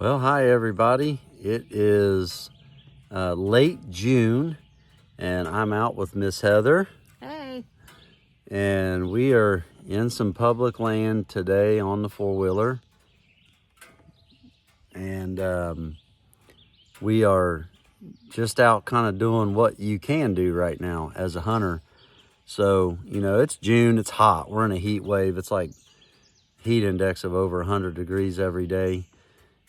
Well, hi everybody. It is late June and I'm out with Miss Heather. Hey. And we are in some public land today on the four-wheeler. And we are just out kind of doing what you can do right now as a hunter. So, you know, it's June, it's hot. We're in a heat wave. It's like heat index of over 100 degrees every day.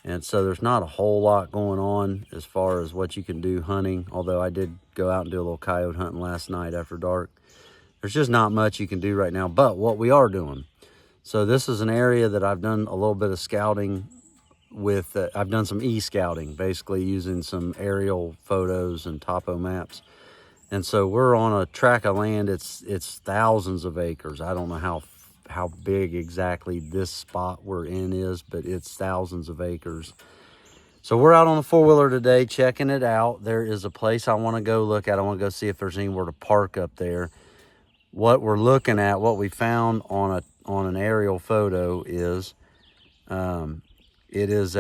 And so there's not a whole lot going on as far as what you can do hunting, although I did go out and do a little coyote hunting last night after dark. There's just not much you can do right now, but what we are doing. So this is an area that I've done a little bit of scouting with. I've done some e-scouting, basically using some aerial photos and topo maps. And so we're on a tract of land. It's thousands of acres. I don't know how big exactly this spot we're in is, but it's thousands of acres. So we're out on the four-wheeler today checking it out. There is a place I want to go look at. I want to go see if there's anywhere to park up there. What we're looking at, what we found on an aerial photo is it is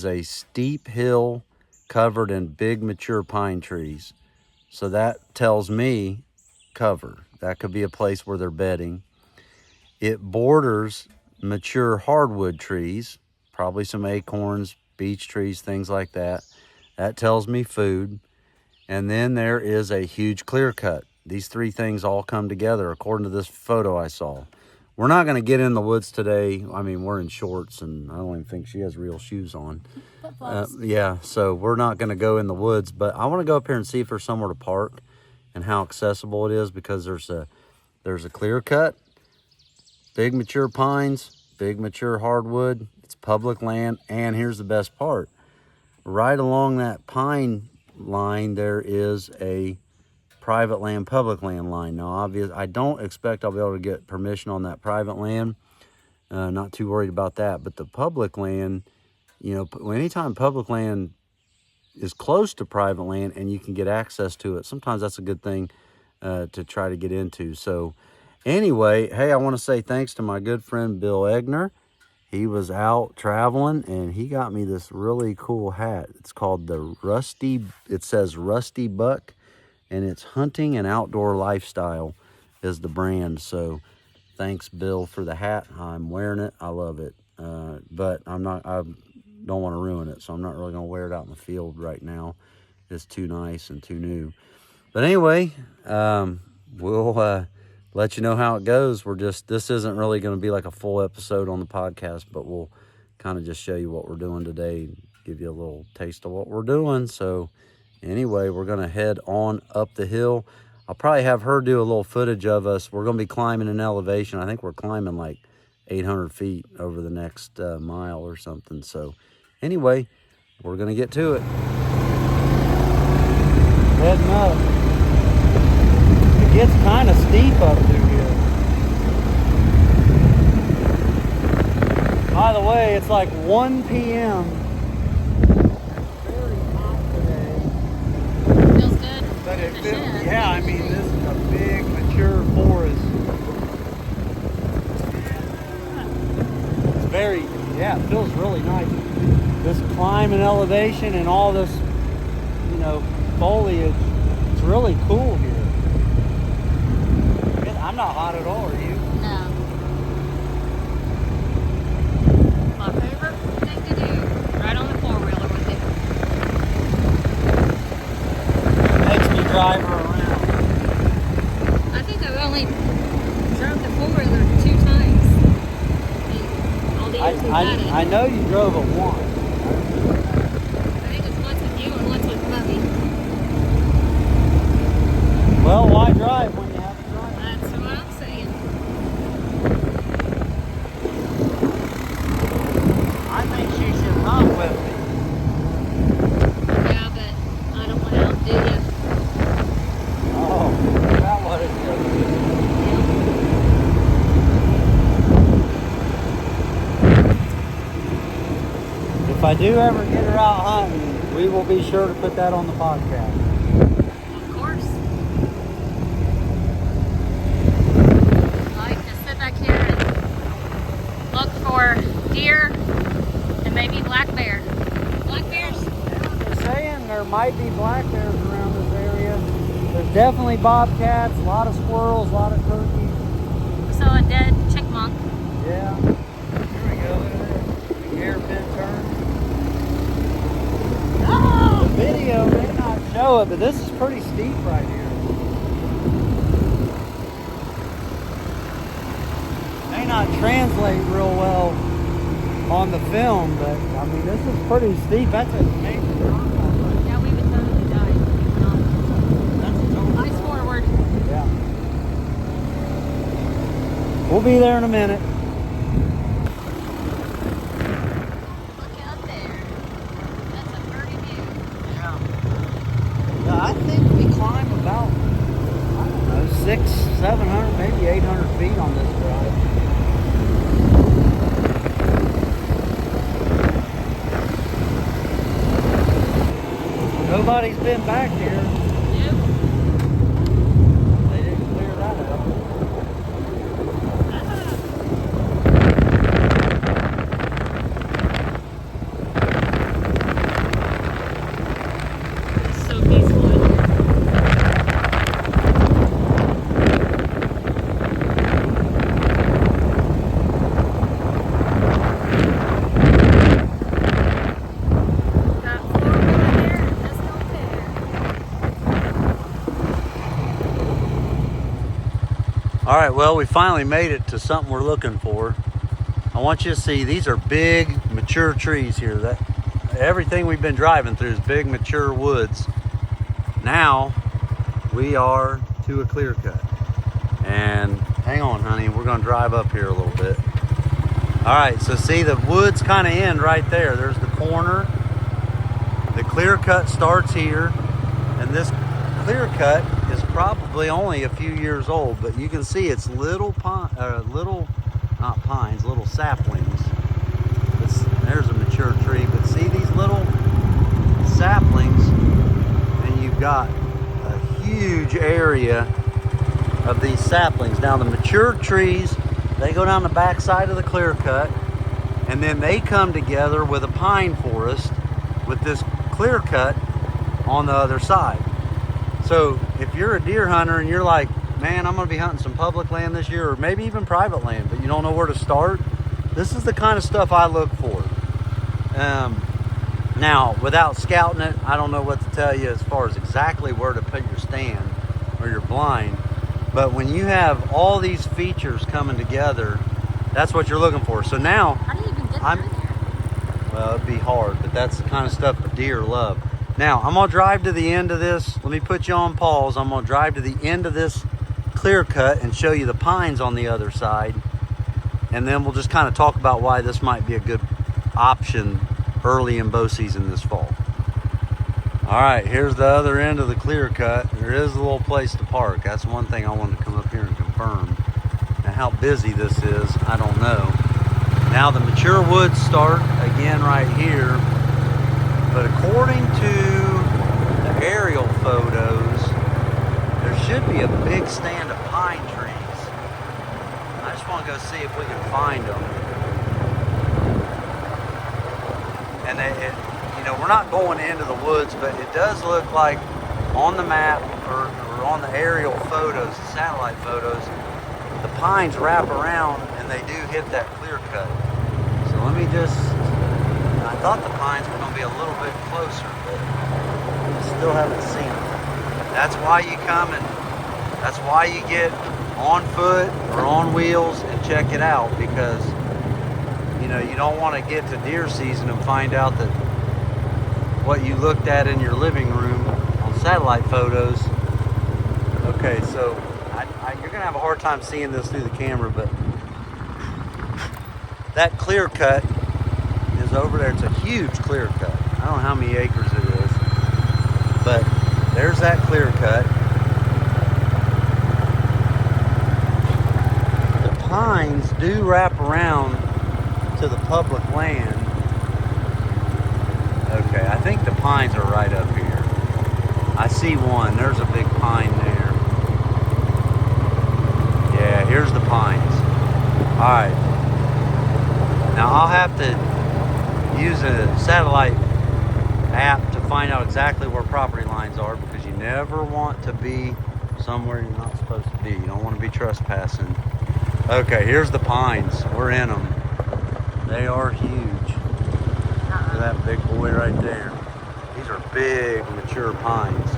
a steep hill covered in big mature pine trees. So that tells me cover. That could be a place where they're bedding. It borders mature hardwood trees, probably some acorns, beech trees, things like that. That tells me food. And then there is a huge clear cut. These three things all come together according to this photo I saw. We're not going to get in the woods today. I mean, we're in shorts and I don't even think she has real shoes on. Yeah, so we're not going to go in the woods, but I want to go up here and see if there's somewhere to park and how accessible it is, because there's a clear cut. Big mature pines, big mature hardwood. It's public land, and here's the best part. Right along that pine line, there is a private land, public land line. Now, obviously, I don't expect I'll be able to get permission on that private land. Not too worried about that. But the public land, you know, anytime public land is close to private land and you can get access to it, sometimes that's a good thing to try to get into. So, anyway, hey, I want to say thanks to my good friend Bill Egner. He was out traveling and he got me this really cool hat. It's called it says Rusty Buck, and it's Hunting and Outdoor Lifestyle is the brand. So thanks, Bill, for the hat. I'm wearing it. I love it. But I don't want to ruin it, so I'm not really going to wear it out in the field right now. It's too nice and too new. But anyway, we'll let you know how it goes. This isn't really going to be like a full episode on the podcast, but we'll kind of just show you what we're doing today, give you a little taste of what we're doing. So anyway, we're going to head on up the hill. I'll probably have her do a little footage of us. We're going to be climbing an elevation. I think we're climbing like 800 feet over the next mile or something. So anyway, we're going to get to it. Heading up. It gets kind of steep up through here. By the way, it's like 1 p.m. Very hot today. Feels good. But it feels, yeah, I mean, this is a big, mature forest. It's it feels really nice. This climb and elevation and all this, you know, foliage, it's really cool here. I'm not hot at all, are you? No. My favorite thing to do, right on the four-wheeler with it. It makes me drive her around. I think I've only drove the four-wheeler 2 times. All the years we've had it. I know you drove it once. I think it's once with you and once with Bubby. Well, why drive when you have to drive? That's what I'm saying. I think she should run with me. Yeah, but I don't want to outdo you. Oh, that what it is. If I do ever get her out hunting, we will be sure to put that on the podcast. Of course. I like to sit back here and look for deer and Maybe black bear. Black bears? They're saying there might be black bears around this area. There's definitely bobcats, a lot of squirrels, a lot of turkeys. We saw a dead chipmunk. Yeah. Here we go. Look at this. Big hairpin turn. Oh! The video may not show it, but this is pretty steep right here. May not translate real well on the film, but I mean, this is pretty steep. That's a major drop off right Yeah, we would totally die. No. there. That's a total Eyes drop. forward. Yeah. We'll be there in a minute. Look out there. That's a pretty view. Yeah. Yeah, I think we climb about, I don't know, 600, 700, maybe 800 feet on this drive. Nobody's been back here. Yep. They didn't clear that up. It's so peaceful in here. Got 4-wheeler there. That's not fair. All right, well, we finally made it to something we're looking for. I want you to see, these are big, mature trees here. That everything we've been driving through is big, mature woods. Now, we are to a clear cut. And hang on, honey, we're gonna drive up here a little bit. All right, so see the woods kind of end right there. There's the corner. The clear cut starts here, and this clear cut is probably only a few years old, but you can see it's little not pines, little saplings. There's a mature tree, but see these little saplings, and you've got a huge area of these saplings. Now the mature trees, they go down the back side of the clear cut, and then they come together with a pine forest with this clear cut on the other side. So if you're a deer hunter and you're like, man, I'm gonna be hunting some public land this year, or maybe even private land, but you don't know where to start, this is the kind of stuff I look for. Now, without scouting it, I don't know what to tell you as far as exactly where to put your stand or your blind, but when you have all these features coming together, that's what you're looking for. So now, How do you even get through there? well, it'd be hard, but that's the kind of stuff the deer love. Now, I'm gonna drive to the end of this. Let me put you on pause. I'm gonna drive to the end of this clear cut and show you the pines on the other side. And then we'll just kind of talk about why this might be a good option early in bow season this fall. All right, here's the other end of the clear cut. There is a little place to park. That's one thing I wanted to come up here and confirm. Now, how busy this is, I don't know. Now the mature woods start again right here. But according to the aerial photos, there should be a big stand of pine trees. I just want to go see if we can find them. And we're not going into the woods, but it does look like on the map or on the aerial photos, the satellite photos, the pines wrap around and they do hit that clear cut. So let me just, I thought the pines were going to be a little bit closer, but I still haven't seen them. That's why you come and that's why you get on foot or on wheels and check it out, because you don't want to get to deer season and find out that what you looked at in your living room on satellite photos. Okay, so you're going to have a hard time seeing this through the camera, but that clear cut is over there. It's a huge clear cut. I don't know how many acres it is, but there's that clear cut. The pines do wrap around to the public land. Okay, I think the pines are right up here. I see one. There's a big pine there. Yeah, here's the pines. All right. Now I'll have to use a satellite app to find out exactly where property lines are, because you never want to be somewhere you're not supposed to be. You don't want to be trespassing. Okay, here's the pines. We're in them. They are huge. Look at that big boy right there. These are big, mature pines.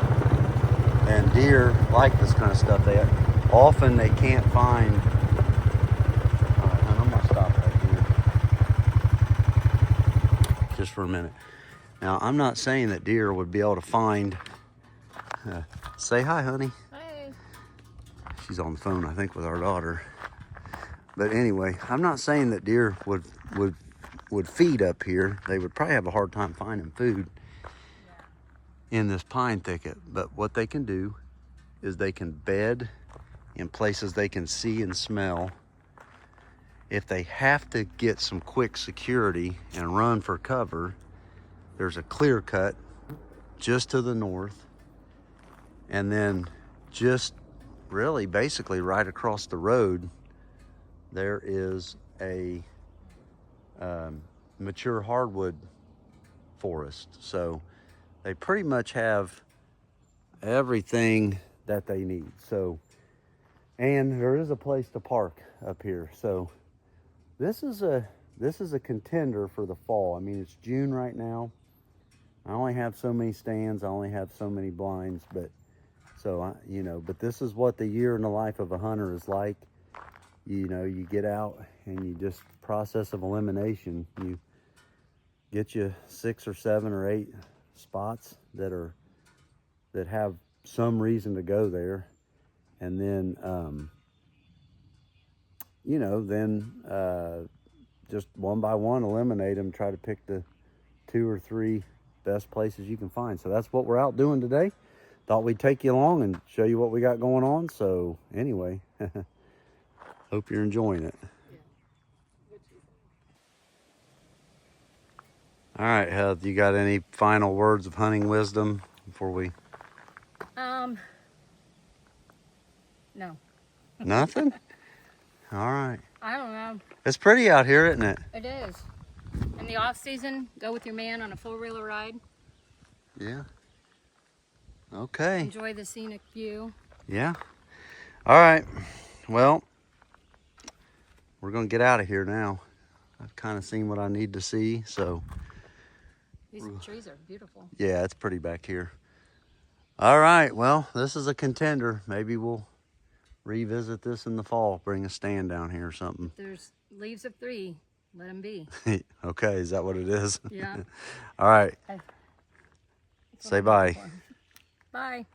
And deer like this kind of stuff. Often they can't find. All right, I'm gonna stop right here just for a minute. Now, I'm not saying that deer would be able to find. Say hi, honey. Hey. She's on the phone, I think, with our daughter. But anyway, I'm not saying that deer would feed up here. They would probably have a hard time finding food in this pine thicket. But what they can do is they can bed in places they can see and smell. If they have to get some quick security and run for cover, there's a clear cut just to the north. And then just really basically right across the road, there is a mature hardwood forest. So they pretty much have everything that they need. So, and there is a place to park up here. So this is a contender for the fall. I mean, it's June right now. I only have so many stands. I only have so many blinds, but so but this is what the year in the life of a hunter is like. You get out and you just process of elimination. You get you 6 or 7 or 8 spots that have some reason to go there, and then just one by one eliminate them. Try to pick the 2 or 3 best places you can find. So that's what we're out doing today. Thought we'd take you along and show you what we got going on. So anyway, hope you're enjoying it. All right, Heath, you got any final words of hunting wisdom before we? No. Nothing? All right. I don't know. It's pretty out here, isn't it? It is. In the off season, go with your man on a 4-wheeler ride. Yeah. Okay. Enjoy the scenic view. Yeah. All right. Well, we're going to get out of here now. I've kind of seen what I need to see, so. These trees are beautiful. Yeah, it's pretty back here. All right. Well, this is a contender. Maybe we'll revisit this in the fall. Bring a stand down here or something. If there's leaves of 3, let them be. Okay. Is that what it is? Yeah. All right. Okay. Say bye. Bye.